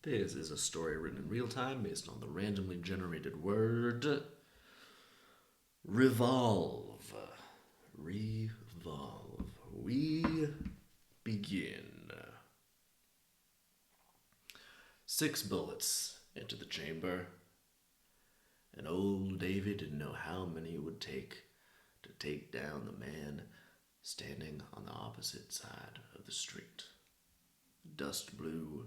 This is a story written in real time based on the randomly generated word revolve. Revolve. We begin. 6 bullets into the chamber, and old Davy didn't know how many it would take to take down the man standing on the opposite side of the street. Dust blew.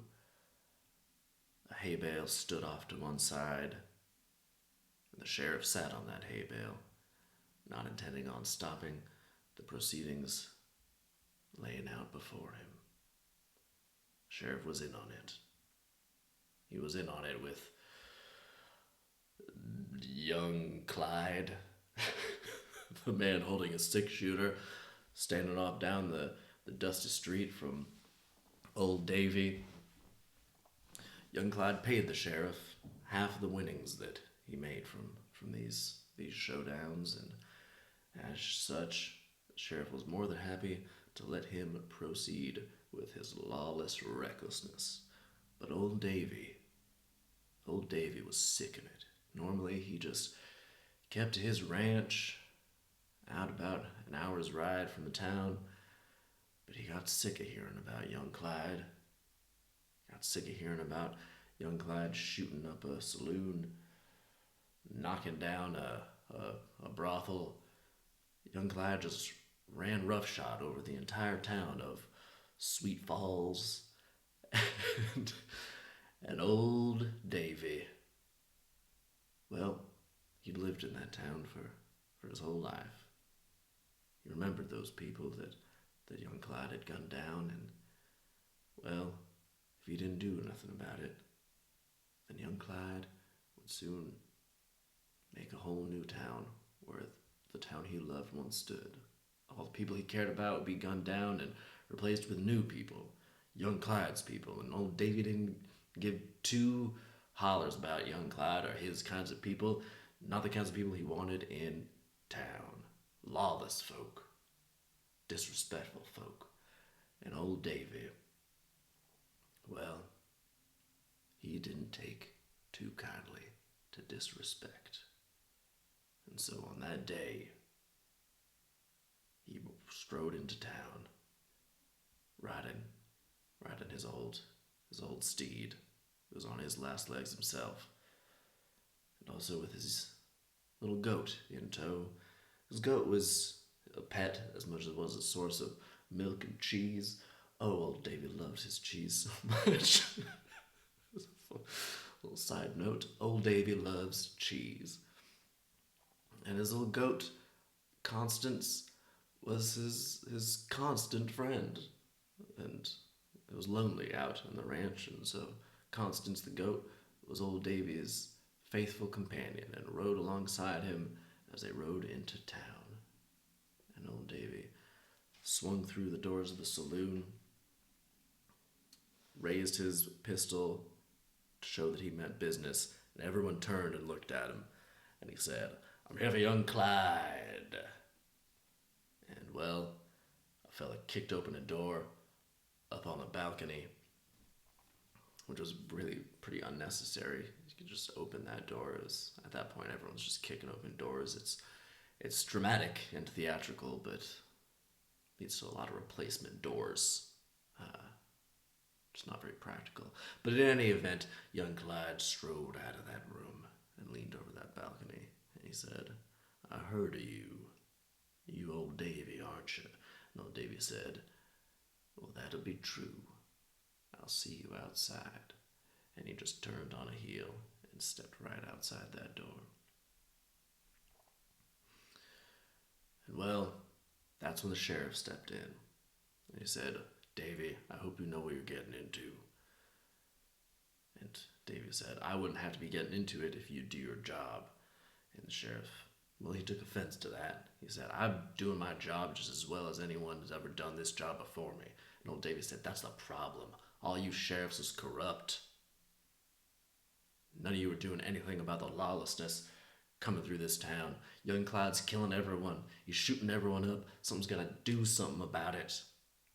A hay bale stood off to one side, and the sheriff sat on that hay bale, not intending on stopping the proceedings laying out before him. The sheriff was in on it. He was in on it with young Clyde, the man holding a 6-shooter, standing off down the dusty street from old Davey. Young Clyde paid the sheriff half of the winnings that he made from these showdowns, and as such, the sheriff was more than happy to let him proceed with his lawless recklessness. But old Davy was sick of it. Normally, he just kept to his ranch, out about an hour's ride from the town, but he got sick of hearing about young Clyde. Got sick of hearing about young Clyde shooting up a saloon, knocking down a brothel. Young Clyde just ran roughshod over the entire town of Sweet Falls. and, and old Davy, well, he'd lived in that town for his whole life. He remembered those people that young Clyde had gunned down, and, well, if he didn't do nothing about it, then young Clyde would soon make a whole new town where the town he loved once stood. All the people he cared about would be gunned down and replaced with new people, young Clyde's people, and old Davy didn't give two hollers about young Clyde or his kinds of people, not the kinds of people he wanted in town. Lawless folk, disrespectful folk, and old Davy, well, he didn't take too kindly to disrespect. And so on that day, he strode into town, riding his old steed, who was on his last legs himself, and also with his little goat in tow. His goat was a pet as much as it was a source of milk and cheese. Oh, old Davy loved his cheese so much. Little side note, old Davy loves cheese. And his little goat, Constance, was his constant friend. And it was lonely out on the ranch, and so Constance the goat was old Davy's faithful companion and rode alongside him as they rode into town. And old Davy swung through the doors of the saloon, raised his pistol to show that he meant business, and everyone turned and looked at him, and he said, "I'm here for young Clyde." And, well, a fella kicked open a door up on the balcony, which was really pretty unnecessary. You could just open that door. At that point, everyone's just kicking open doors. It's dramatic and theatrical, but leads to a lot of replacement doors. It's not very practical. But in any event, young Clyde strode out of that room and leaned over that balcony, and he said, "I heard of you. You old Davy, aren't you?" And old Davy said, "Well, that'll be true. I'll see you outside." And he just turned on a heel and stepped right outside that door. And, well, that's when the sheriff stepped in. And he said, "Davy, I hope you know what you're getting into." And Davy said, "I wouldn't have to be getting into it if you do your job." And the sheriff, well, he took offense to that. He said, "I'm doing my job just as well as anyone has ever done this job before me." And old Davy said, "That's the problem. All you sheriffs is corrupt. None of you are doing anything about the lawlessness coming through this town. Young Clyde's killing everyone. He's shooting everyone up. Someone's got to do something about it."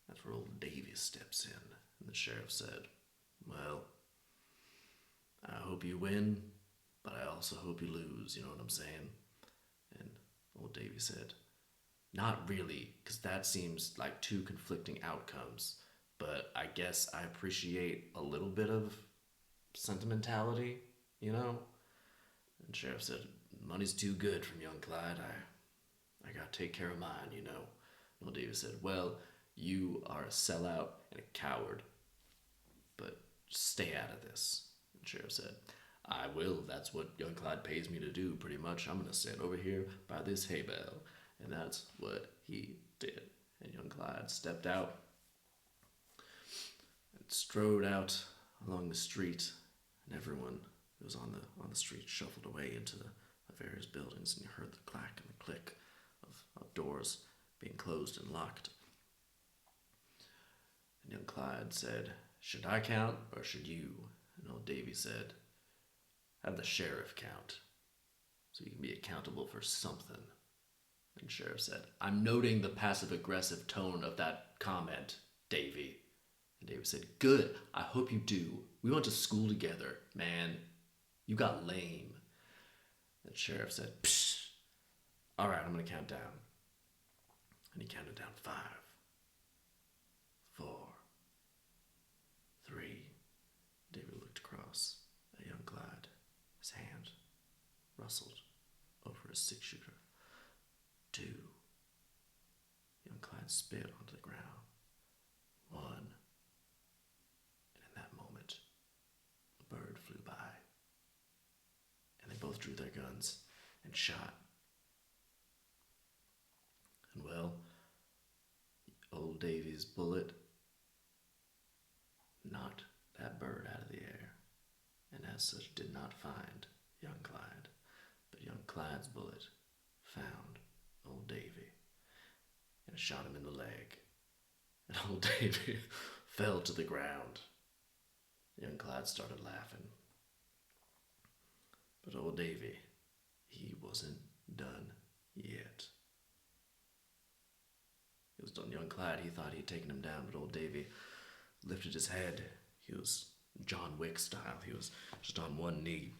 That's where old Davy steps in. And the sheriff said, "Well, hope you win, but I also hope you lose, you know what I'm saying? And old Davy said, not really, because that seems like two conflicting outcomes, but I guess I appreciate a little bit of sentimentality, you know? And Sheriff said, money's too good from young Clyde. I gotta take care of mine, you know. And old Davy said, well, you are a sellout and a coward, but stay out of this. And Sheriff said, I will. That's what young Clyde pays me to do, pretty much. I'm gonna stand over here by this hay bale. And that's what he did. And young Clyde stepped out and strode out along the street, and everyone who was on the street shuffled away into the various buildings, and you heard the clack and the click of doors being closed and locked. And young Clyde said, should I count or should you? And old Davy said, have the sheriff count, so you can be accountable for something. And Sheriff said, I'm noting the passive-aggressive tone of that comment, Davy. And Davy said, good, I hope you do. We went to school together, man. You got lame. And Sheriff said, psh. All right, I'm going to count down. And he counted down 5, 4, 3. David looked across at young Clyde. His hand rustled over his 6-shooter. 2. Young Clyde spit onto the ground. 1. And in that moment, a bird flew by. And they both drew their guns and shot. And well, old Davy's bullet knocked that bird out of the air, and as such did not find young Clyde, but young Clyde's bullet found old Davy, and it shot him in the leg, and old Davy fell to the ground. Young Clyde started laughing, but old Davy, he wasn't done yet. It was done. Young Clyde, he thought he'd taken him down, but old Davy lifted his head. He was John Wick style. He was just on one knee,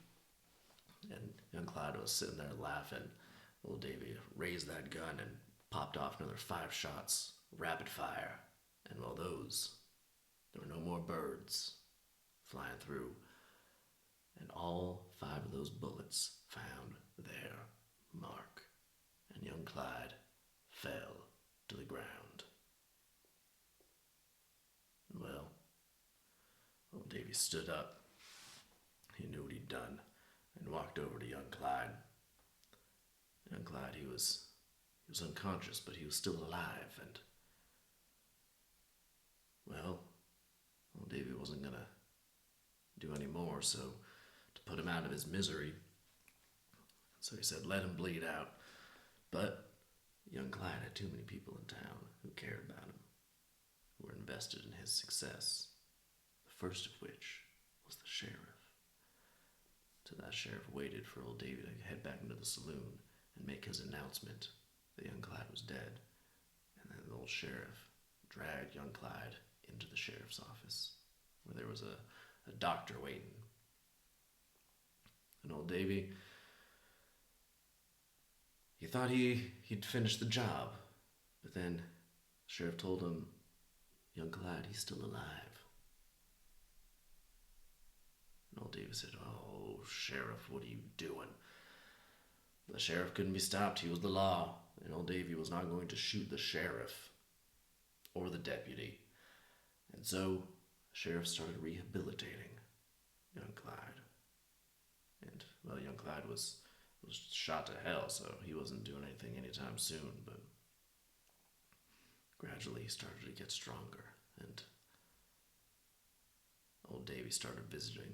and young Clyde was sitting there laughing. Old Davy raised that gun and popped off another 5 shots, rapid fire. And well, there were no more birds flying through. And all 5 of those bullets found their mark. And young Clyde fell to the ground. And well, old Davy stood up. He knew what he'd done and walked over to young Clyde. Young Clyde, he was unconscious, but he was still alive, and well, old Davy wasn't gonna do any more, so to put him out of his misery, so he said, let him bleed out. But young Clyde had too many people in town who cared about him, who were invested in his success, the first of which was the sheriff. So that sheriff waited for old Davy to head back into the saloon and make his announcement that young Clyde was dead. And then the old sheriff dragged young Clyde into the sheriff's office, where there was a doctor waiting. And old Davy, he thought he'd finished the job, but then the sheriff told him, young Clyde, he's still alive. And old Davy said, oh, sheriff, what are you doing? The sheriff couldn't be stopped. He was the law. And old Davy was not going to shoot the sheriff or the deputy. And so the sheriff started rehabilitating young Clyde. And, well, young Clyde was shot to hell, so he wasn't doing anything anytime soon. But gradually he started to get stronger. And old Davy started visiting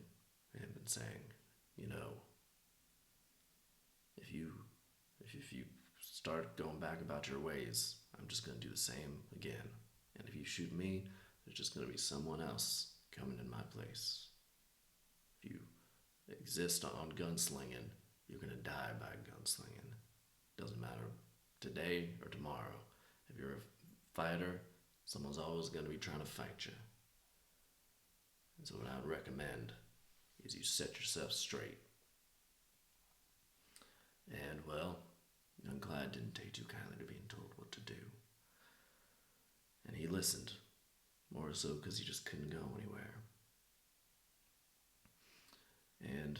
him and saying, you know, if you start going back about your ways, I'm just going to do the same again. And if you shoot me, there's just going to be someone else coming in my place. If you exist on gunslinging, you're going to die by gunslinging. Doesn't matter today or tomorrow. If you're a fighter, someone's always going to be trying to fight you. And so what I would recommend is you set yourself straight. And, well, young Clyde didn't take too kindly to being told what to do. And he listened, more so because he just couldn't go anywhere. And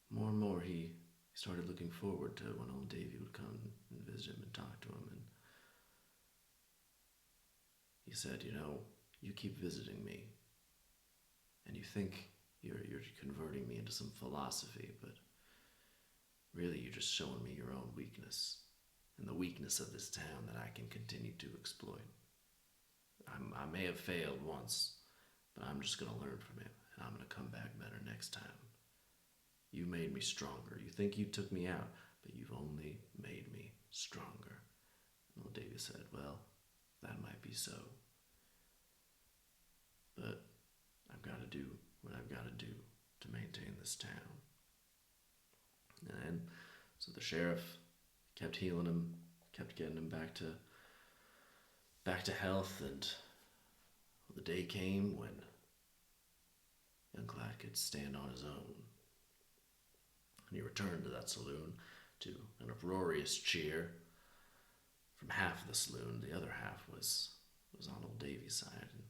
more and more he started looking forward to when old Davey would come and visit him and talk to him. And he said, you keep visiting me, and you think you're converting me into some philosophy, but really you're just showing me your own weakness, and the weakness of this town that I can continue to exploit. I may have failed once, but I'm just going to learn from it, and I'm going to come back better next time. You made me stronger. You think you took me out, but you've only made me stronger. And old Davey said, well, that might be so, but I've got to do what I've got to do to maintain this town. And so the sheriff kept healing him, kept getting him back to health, and the day came when young Clyde could stand on his own. And he returned to that saloon to an uproarious cheer from half of the saloon. The other half was on old Davey's side, and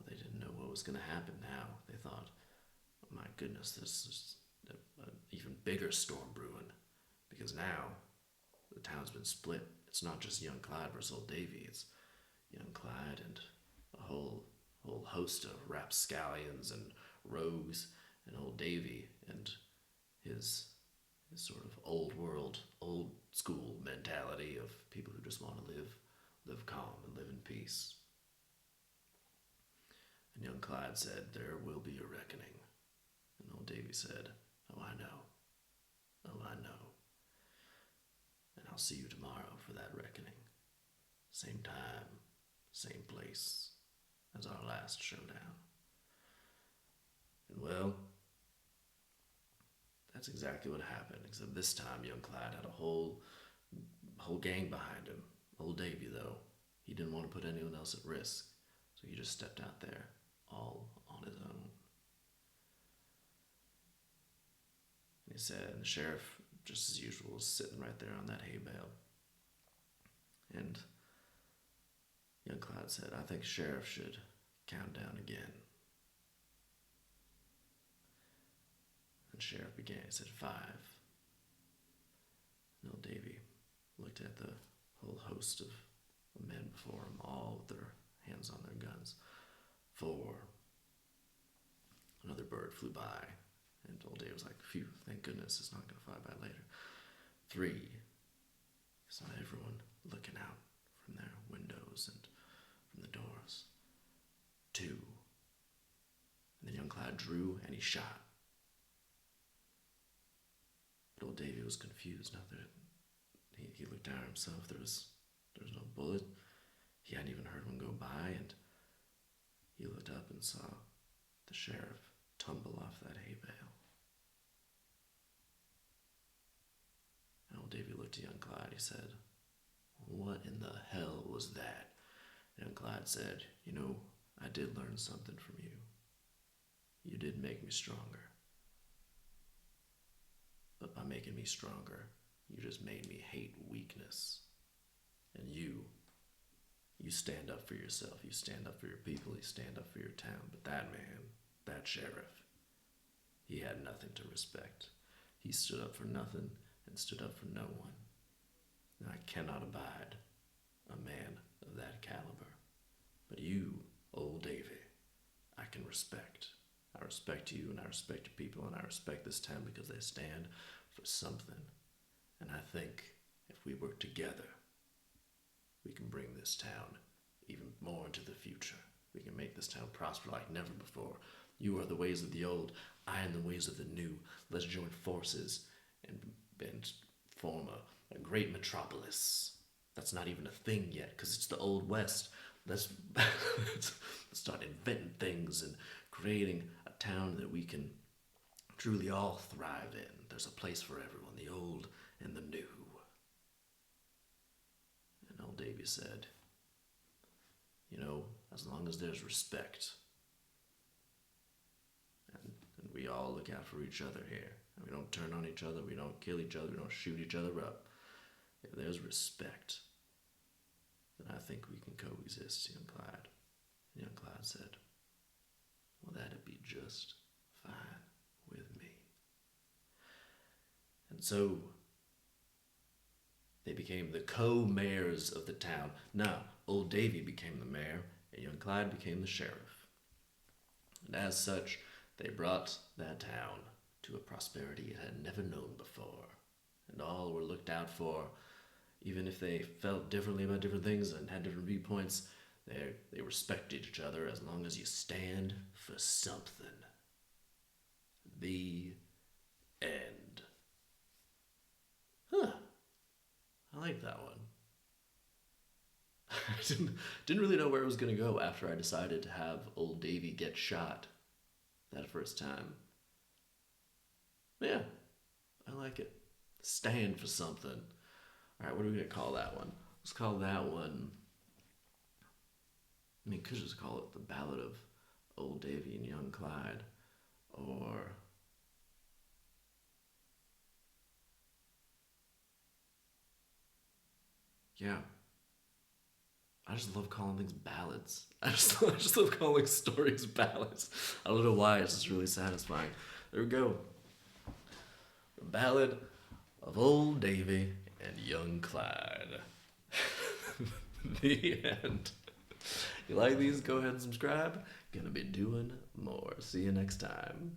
they didn't know what was going to happen now. They thought, oh my goodness, this is an even bigger storm brewing, because now the town's been split. It's not just young Clyde versus old Davey. It's young Clyde and a whole host of rapscallions and rogues, and old Davey and his sort of old world, old school mentality of people who just want to live calm and live in peace. And young Clyde said, there will be a reckoning. And old Davey said, oh, I know. Oh, I know. And I'll see you tomorrow for that reckoning. Same time, same place as our last showdown. And well, that's exactly what happened, except this time young Clyde had a whole gang behind him. Old Davey, though, he didn't want to put anyone else at risk, so he just stepped out there all on his own. And he said, and the sheriff, just as usual, was sitting right there on that hay bale. And young Clyde said, I think sheriff should count down again. And sheriff began. He said 5. And old Davey looked at the whole host of men before him, all with their hands on their guns. 4. Another bird flew by, and old Davey was like, phew, thank goodness it's not going to fly by later. 3. He saw everyone looking out from their windows and from the doors. 2. And then young Clyde drew and he shot. But old Davey was confused. Now that he looked down himself, there was no bullet. He hadn't even heard one go by, and he looked up and saw the sheriff tumble off that hay bale. And old Davey looked at young Clyde. He said, what in the hell was that? And young Clyde said, I did learn something from you. You did make me stronger. But by making me stronger, you just made me hate weakness. And you stand up for yourself. You stand up for your people. You stand up for your town. But that man, that sheriff, he had nothing to respect. He stood up for nothing and stood up for no one. And I cannot abide a man of that caliber. But you, old Davey, I can respect. I respect you, and I respect your people, and I respect this town because they stand for something. And I think if we work together, we can bring this town even more into the future. We can make this town prosper like never before. You are the ways of the old, I am the ways of the new. Let's join forces and form a great metropolis. That's not even a thing yet, because it's the Old West. Let's start inventing things and creating a town that we can truly all thrive in. There's a place for everyone, the old and the new. And old Davey said, as long as there's respect, we all look out for each other here. We don't turn on each other, we don't kill each other, we don't shoot each other up. If there's respect, then I think we can coexist, young Clyde. And young Clyde said, well, that'd be just fine with me. And so they became the co-mayors of the town. Now, old Davey became the mayor, and young Clyde became the sheriff. And as such, they brought that town to a prosperity it had never known before. And all were looked out for, even if they felt differently about different things and had different viewpoints. They respected each other as long as you stand for something. The end. Huh. I like that one. I didn't really know where it was going to go after I decided to have old Davey get shot that first time. Yeah, I like it. Stand for something. All right, what are we going to call that one? Let's call that one... I mean, could just call it the Ballad of Old Davey and Young Clyde. Or... yeah. I just love calling things ballads. I just love calling stories ballads. I don't know why, it's just really satisfying. There we go. The Ballad of Old Davey and Young Clyde. The end. You like these? Go ahead and subscribe. Gonna be doing more. See you next time.